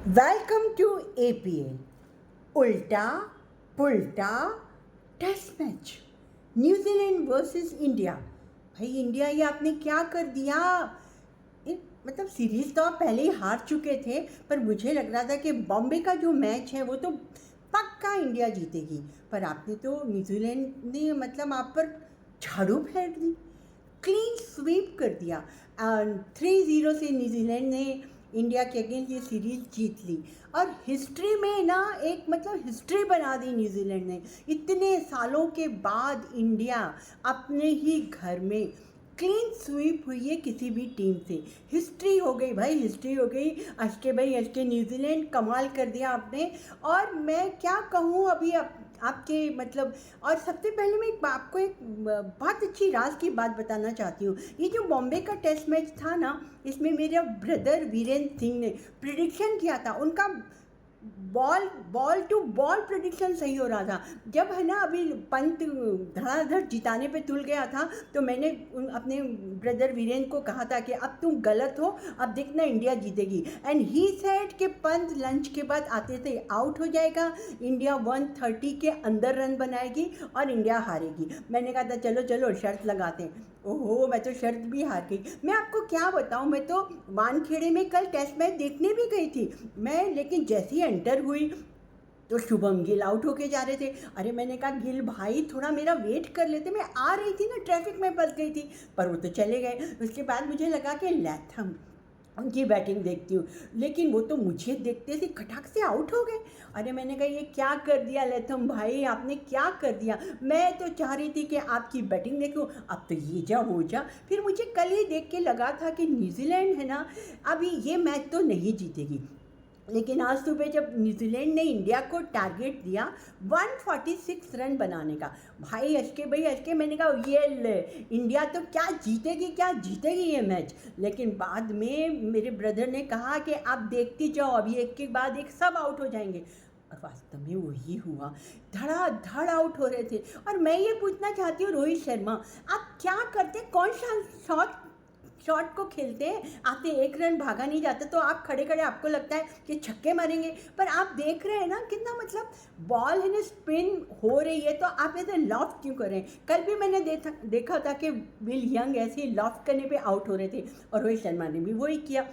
Welcome to APL. उल्टा पुल्टा test match, New Zealand versus India. भाई इंडिया, ये आपने क्या कर दिया? मतलब सीरीज़ तो आप पहले ही हार चुके थे, पर मुझे लग रहा था कि बॉम्बे का जो मैच है वो तो पक्का इंडिया जीतेगी। पर आपने तो न्यूजीलैंड ने मतलब आप पर झाड़ू फेंक दी, क्लीन स्वीप कर दिया। 3-0 से न्यूजीलैंड ने इंडिया के अगेंस्ट ये सीरीज जीत ली और हिस्ट्री में ना एक मतलब हिस्ट्री बना दी न्यूजीलैंड ने। इतने सालों के बाद इंडिया अपने ही घर में क्लीन स्वीप हुई है किसी भी टीम से। हिस्ट्री हो गई भाई, हिस्ट्री हो गई। अश्के भाई, अश्के न्यूजीलैंड, कमाल कर दिया आपने। और मैं क्या कहूँ अभी आपके मतलब। और सबसे पहले मैं आपको एक बहुत अच्छी राज की बात बताना चाहती हूँ। ये जो बॉम्बे का टेस्ट मैच था ना, इसमें मेरा ब्रदर वीरेंद्र सिंह ने प्रिडिक्शन किया था। उनका बॉल टू बॉल प्रेडिक्शन सही हो रहा था। जब है ना अभी पंत धड़ाधड़ जिताने पे तुल गया था, तो मैंने अपने ब्रदर वीरेंद्र को कहा था कि अब तुम गलत हो, अब देखना इंडिया जीतेगी। एंड ही सेड कि पंत लंच के बाद आते थे आउट हो जाएगा, इंडिया 130 के अंदर रन बनाएगी और इंडिया हारेगी। मैंने कहा था चलो चलो शर्त लगाते हैं। ओहो, मैं तो शर्त भी हार गई। मैं आपको क्या बताऊं, मैं तो वानखेड़े में कल टेस्ट मैच देखने भी गई थी मैं, लेकिन जैसी एंटर हुई तो शुभम गिल आउट होके जा रहे थे। अरे मैंने कहा गिल भाई थोड़ा मेरा वेट कर लेते, मैं आ रही थी ना, ट्रैफिक में फंस गई थी। पर वो तो चले गए। उसके बाद मुझे लगा कि लैथम उनकी बैटिंग देखती हूँ, लेकिन वो तो मुझे देखते से खटाक से आउट हो गए। अरे मैंने कहा ये क्या कर दिया लैथम भाई, आपने क्या कर दिया? मैं तो चाह रही थी कि आपकी बैटिंग देखूँ, अब तो ये जा वो जा। फिर मुझे कल ही देख के लगा था कि न्यूजीलैंड है ना, अभी ये मैच तो नहीं जीतेगी। लेकिन आज सुबह जब न्यूजीलैंड ने इंडिया को टारगेट दिया 146 रन बनाने का, भाई अश्के मैंने कहा ये ले, इंडिया तो क्या जीतेगी ये मैच। लेकिन बाद में मेरे ब्रदर ने कहा कि आप देखती जाओ, अभी एक के बाद एक सब आउट हो जाएंगे। और वास्तव में वही हुआ, धड़ाधड़ आउट हो रहे थे। और मैं ये पूछना चाहती हूँ रोहित शर्मा, आप क्या करते, कौन सा शॉट को खेलते हैं? आपसे एक रन भागा नहीं जाता तो आप खड़े खड़े आपको लगता है कि छक्के मारेंगे, पर आप देख रहे हैं ना कितना मतलब बॉल है ना स्पिन हो रही है, तो आप ऐसे लॉफ्ट क्यों कर रहे हैं? कल भी मैंने देखा था कि विल यंग ऐसे ही लॉफ्ट करने पे आउट हो रहे थे और रोहित शर्मा ने भी वही किया।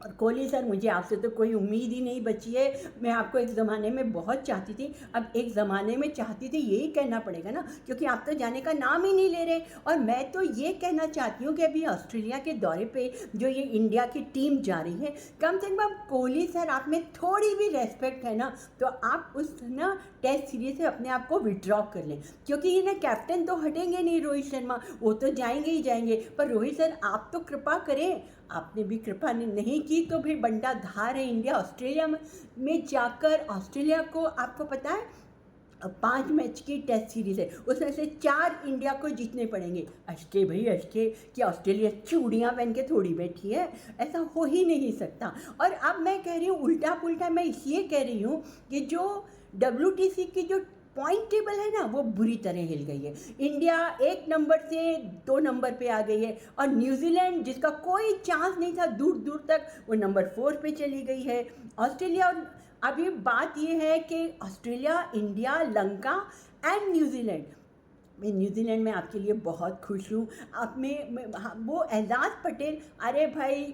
और कोहली सर, मुझे आपसे तो कोई उम्मीद ही नहीं बची है। मैं आपको एक ज़माने में बहुत चाहती थी, अब एक ज़माने में चाहती थी यही कहना पड़ेगा ना, क्योंकि आप तो जाने का नाम ही नहीं ले रहे। और मैं तो ये कहना चाहती हूँ कि अभी ऑस्ट्रेलिया के दौरे पे जो ये इंडिया की टीम जा रही है, कम से कम कोहली सर आप में थोड़ी भी रेस्पेक्ट है ना, तो आप उस ना टेस्ट सीरीज से अपने आप को विड्रॉ कर लें। क्योंकि ये ना कैप्टन तो हटेंगे नहीं रोहित शर्मा, वो तो जाएंगे ही जाएंगे। पर रोहित सर आप तो कृपा करें, आपने भी कृपा नहीं की तो फिर बंटा धार है इंडिया ऑस्ट्रेलिया में जाकर। ऑस्ट्रेलिया को आपको पता है 5 मैच की टेस्ट सीरीज है, उसमें से 4 इंडिया को जीतने पड़ेंगे। अश्के भाई अश्के, कि ऑस्ट्रेलिया चूड़ियाँ पहन के थोड़ी बैठी है, ऐसा हो ही नहीं सकता। और अब मैं कह रही हूँ उल्टा पुल्टा, मैं इसलिए कह रही हूँ कि जो WTC की जो पॉइंट टेबल है ना, वो बुरी तरह हिल गई है। इंडिया 1 नंबर से 2 नंबर पे आ गई है, और न्यूजीलैंड जिसका कोई चांस नहीं था दूर दूर तक, वो नंबर 4 पे चली गई है। ऑस्ट्रेलिया, और अभी बात ये है कि Australia, India, Lanka and New Zealand. मैं न्यूजीलैंड में आपके लिए बहुत खुश हूँ। आप में वो एजाज पटेल, अरे भाई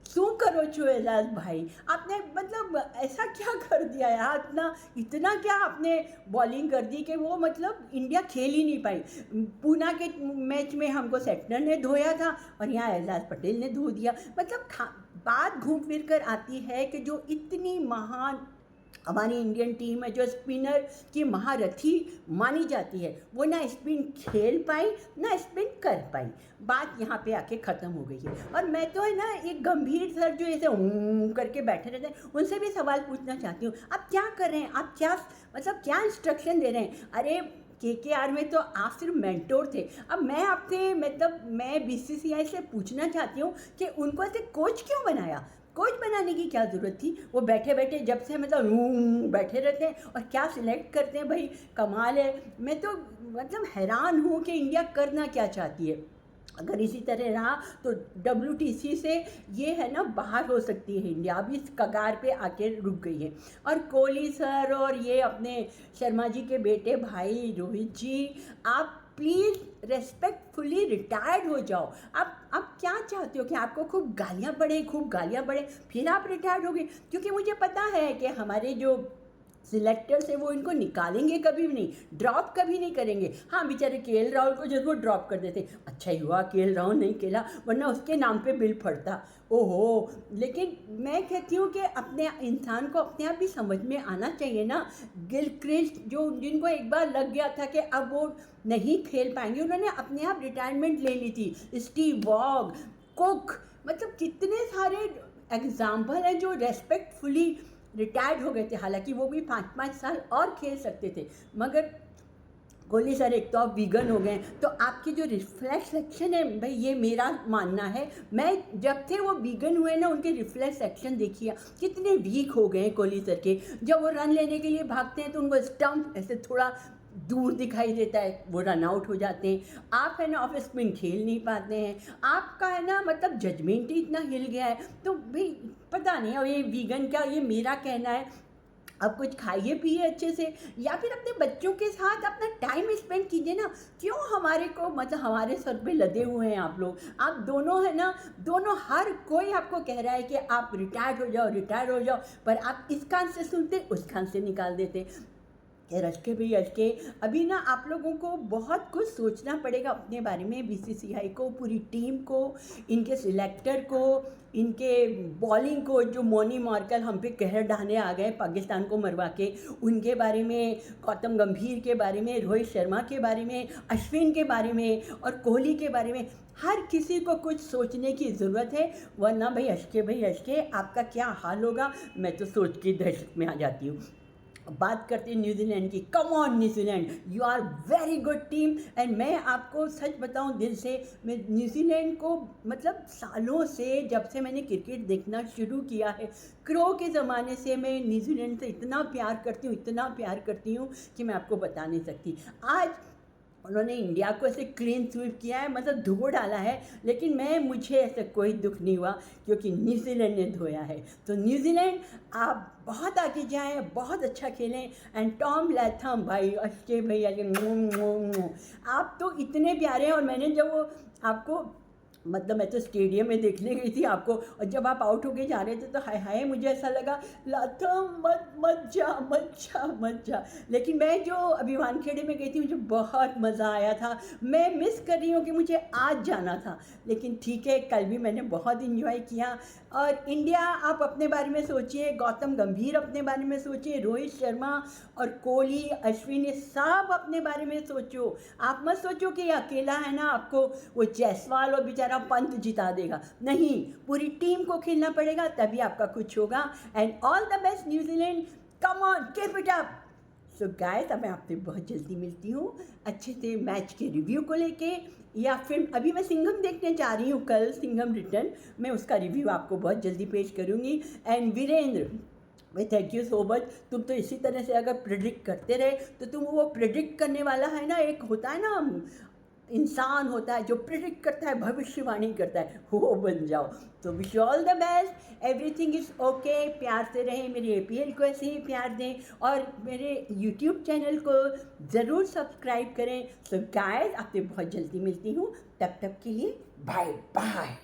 शू करो छो एजाज भाई, आपने मतलब ऐसा क्या कर दिया यार, इतना क्या आपने बॉलिंग कर दी कि वो मतलब इंडिया खेल ही नहीं पाई। पूना के मैच में हमको सेटनर ने धोया था और यहाँ एजाज पटेल ने धो दिया। मतलब बात घूम फिर कर आती है कि जो इतनी महान हमारी इंडियन टीम है, जो स्पिनर की महारथी मानी जाती है, वो ना स्पिन खेल पाई ना स्पिन कर पाई। बात यहाँ पे आके ख़त्म हो गई है। और मैं तो है ना एक गंभीर सर जो ऐसे करके बैठे रहते हैं, उनसे भी सवाल पूछना चाहती हूँ, आप क्या कर रहे हैं? आप क्या मतलब क्या इंस्ट्रक्शन दे रहे हैं? अरे KKR में तो आप सिर्फ मेंटोर थे। अब मैं आपसे मतलब मैं BCCI से पूछना चाहती हूँ कि उनको ऐसे कोच क्यों बनाया? कोच बनाने की क्या ज़रूरत थी? वो बैठे बैठे जब से मतलब बैठे रहते हैं और क्या सिलेक्ट करते हैं, भाई कमाल है। मैं तो मतलब हैरान हूँ कि इंडिया करना क्या चाहती है। अगर इसी तरह रहा तो WTC से ये है ना बाहर हो सकती है इंडिया, अभी इस कगार पे आके रुक गई है। और कोहली सर और ये अपने शर्मा जी के बेटे भाई रोहित जी, आप प्लीज़ रेस्पेक्टफुली रिटायर्ड हो जाओ। आप क्या चाहते हो कि आपको खूब गालियाँ पड़े फिर आप रिटायर्ड होगे? क्योंकि मुझे पता है कि हमारे जो सिलेक्टर्स है वो इनको निकालेंगे कभी भी नहीं, ड्रॉप कभी नहीं करेंगे। हाँ, बेचारे KL राहुल को जरूर ड्रॉप कर देते, अच्छा ही हुआ KL राहुल नहीं खेला, वरना उसके नाम पे बिल फटता। ओहो, लेकिन मैं कहती हूँ कि अपने इंसान को अपने आप भी समझ में आना चाहिए ना। गिलक्रिस्ट जो जिनको एक बार लग गया था कि अब वो नहीं खेल पाएंगे, उन्होंने अपने आप रिटायरमेंट ले ली थी। स्टीव वॉग, कुक, मतलब कितने सारे एग्जाम्पल हैं जो रेस्पेक्टफुली रिटायर्ड हो गए थे। हालांकि वो भी 5-5 साल और खेल सकते थे, मगर कोहली सर एक तो आप वीगन हो गए, तो आपकी जो रिफ्लेक्स एक्शन है भाई, ये मेरा मानना है, मैं जब से वो वीगन हुए ना उनके रिफ्लेक्स एक्शन देखिए कितने वीक हो गए हैं कोहली सर के। जब वो रन लेने के लिए भागते हैं तो उनको स्टंप ऐसे थोड़ा दूर दिखाई देता है, वो रन आउट हो जाते हैं। आप है ना ऑफ स्पिन खेल नहीं पाते हैं, आपका है ना मतलब जजमेंट ही इतना हिल गया है। तो भाई पता नहीं, और ये वीगन का ये मेरा कहना है, अब कुछ खाइए पिए अच्छे से, या फिर अपने बच्चों के साथ अपना टाइम स्पेंड कीजिए ना। क्यों हमारे को मतलब हमारे सर पे लदे हुए हैं आप लोग? आप दोनों है ना, दोनों हर कोई आपको कह रहा है कि आप रिटायर्ड हो जाओ, पर आप इस कान से सुनते उस कान से निकाल देते। रचके भाई रचके, अभी ना आप लोगों को बहुत कुछ सोचना पड़ेगा अपने बारे में, BCCI को, पूरी टीम को, इनके सिलेक्टर को, इनके बॉलिंग को, जो मोनी मार्कल हम पे कहर ढाने आ गए पाकिस्तान को मरवा के, उनके बारे में, गौतम गंभीर के बारे में, रोहित शर्मा के बारे में, अश्विन के बारे में और कोहली के बारे में। हर किसी को कुछ सोचने की ज़रूरत है, वरना भाई अशके आपका क्या हाल होगा, मैं तो सोच के दहशत में आ जाती हूँ। बात करते हैं न्यूजीलैंड की। Come on New Zealand, you are very good team. And मैं आपको सच बताऊं दिल से, मैं न्यूजीलैंड को मतलब सालों से, जब से मैंने क्रिकेट देखना शुरू किया है, क्रो के ज़माने से मैं न्यूजीलैंड से इतना प्यार करती हूँ कि मैं आपको बता नहीं सकती। आज उन्होंने इंडिया को ऐसे क्लीन स्वीप किया है, मतलब धो डाला है, लेकिन मुझे ऐसा कोई दुख नहीं हुआ क्योंकि न्यूजीलैंड ने धोया है। तो न्यूजीलैंड आप बहुत आगे जाएं, बहुत अच्छा खेलें। एंड टॉम लैथम भाई, अच्छे भैया के आप तो इतने प्यारे हैं। और मैंने जब वो आपको मतलब मैं तो स्टेडियम में देखने गई थी आपको, और जब आप आउट होके जा रहे थे तो हाय हाय मुझे ऐसा लगा लाथम मत जा। लेकिन मैं जो अभी वानखेड़े में गई थी मुझे बहुत मज़ा आया था। मैं मिस कर रही हूँ कि मुझे आज जाना था, लेकिन ठीक है, कल भी मैंने बहुत इन्जॉय किया। और इंडिया, आप अपने बारे में सोचिए, गौतम गंभीर अपने बारे में सोचिए, रोहित शर्मा और कोहली, अश्विन, ये सब अपने बारे में सोचो। आप मत सोचो कि अकेला है ना आपको वो जायसवाल और बेचारा पंत जिता देगा, नहीं, पूरी टीम को खेलना पड़ेगा, तभी आपका कुछ होगा। And all the best New Zealand, come on, keep it up. So guys, अब मैं आपसे बहुत जल्दी मिलती हूँ अच्छे से मैच के रिव्यू को लेके, या फिर अभी मैं सिंघम देखने जा रही हूँ, कल सिंघम रिटर्न, मैं उसका रिव्यू आपको बहुत जल्दी पेश करूँगी। एंड वीरेंद्र भाई, थैंक यू सो मच। तुम तो इसी तरह से अगर प्रिडिक्ट करते रहे तो तुम वो प्रिडिक्ट करने वाला है ना, एक होता है ना इंसान होता है जो प्रिडिक्ट करता है, भविष्यवाणी करता है, वो बन जाओ। तो wish you all the best, everything is okay. प्यार से रहें, मेरे APL को ऐसे ही प्यार दें, और मेरे YouTube चैनल को ज़रूर सब्सक्राइब करें। सो गाइस, आपसे बहुत जल्दी मिलती हूँ, तब तक के लिए बाय बाय।